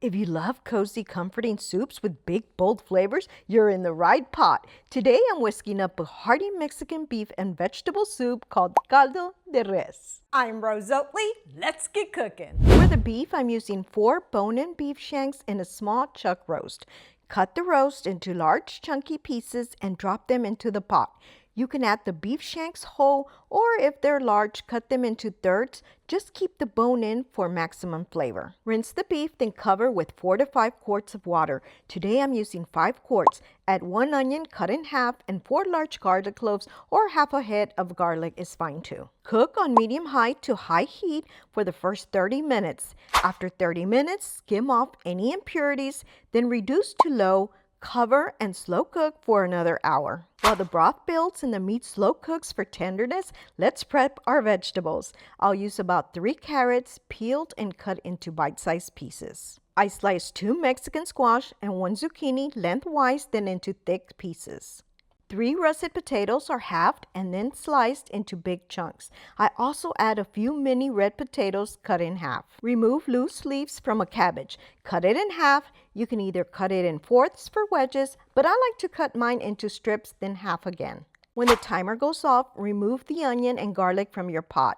If you love cozy, comforting soups with big, bold flavors, you're in the right pot. Today, I'm whisking up a hearty Mexican beef and vegetable soup called Caldo de Res. I'm Rose Oatley. Let's get cooking. For the beef, I'm using 4 bone-in beef shanks in a small chuck roast. Cut the roast into large, chunky pieces and drop them into the pot. You can add the beef shanks whole, or if they're large, cut them into thirds. Just keep the bone in for maximum flavor. Rinse the beef, then cover with 4 to 5 quarts of water. Today I'm using 5 quarts. Add 1 onion cut in half and 4 large garlic cloves, or half a head of garlic is fine too. Cook on medium-high to high heat for the first 30 minutes. After 30 minutes, skim off any impurities, then reduce to low. Cover and slow cook for another hour. While the broth builds and the meat slow cooks for tenderness, let's prep our vegetables. I'll use about 3 carrots peeled and cut into bite-sized pieces. I sliced 2 Mexican squash and 1 zucchini lengthwise, then into thick pieces. 3 russet potatoes are halved and then sliced into big chunks. I also add a few mini red potatoes cut in half. Remove loose leaves from a cabbage. Cut it in half. You can either cut it in fourths for wedges, but I like to cut mine into strips, then half again. When the timer goes off, remove the onion and garlic from your pot.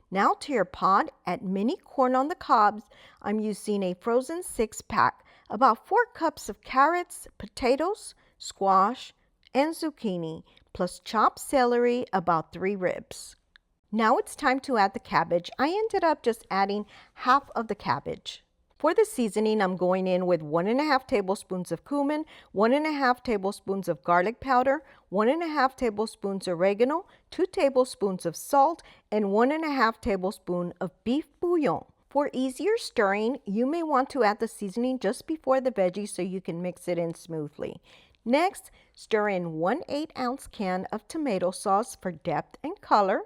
Now to your pot, add mini corn on the cobs. I'm using a frozen 6-pack. About 4 cups of carrots, potatoes, squash, and zucchini, plus chopped celery, about 3 ribs. Now it's time to add the cabbage. I ended up just adding half of the cabbage. For the seasoning, I'm going in with 1.5 tablespoons of cumin, 1.5 tablespoons of garlic powder, 1.5 tablespoons oregano, 2 tablespoons of salt, and 1.5 tablespoons of beef bouillon. For easier stirring, you may want to add the seasoning just before the veggies so you can mix it in smoothly. Next, stir in 1 8-ounce can of tomato sauce for depth and color.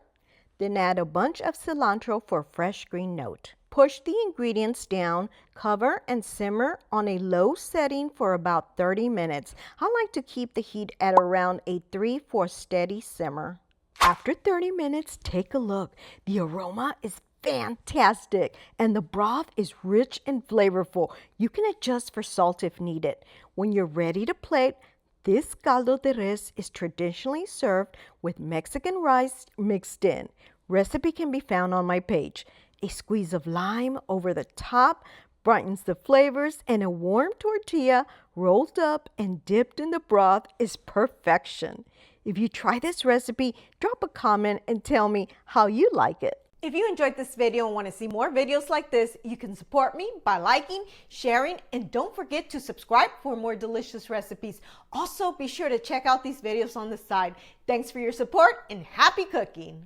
Then add a bunch of cilantro for a fresh green note. Push the ingredients down, cover, and simmer on a low setting for about 30 minutes. I like to keep the heat at around a 3 for a steady simmer. After 30 minutes, take a look. The aroma is fantastic, and the broth is rich and flavorful. You can adjust for salt if needed. When you're ready to plate, this caldo de res is traditionally served with Mexican rice mixed in. Recipe can be found on my page. A squeeze of lime over the top brightens the flavors, and a warm tortilla rolled up and dipped in the broth is perfection. If you try this recipe, drop a comment and tell me how you like it. If you enjoyed this video and want to see more videos like this, you can support me by liking, sharing, and don't forget to subscribe for more delicious recipes. Also, be sure to check out these videos on the side. Thanks for your support and happy cooking!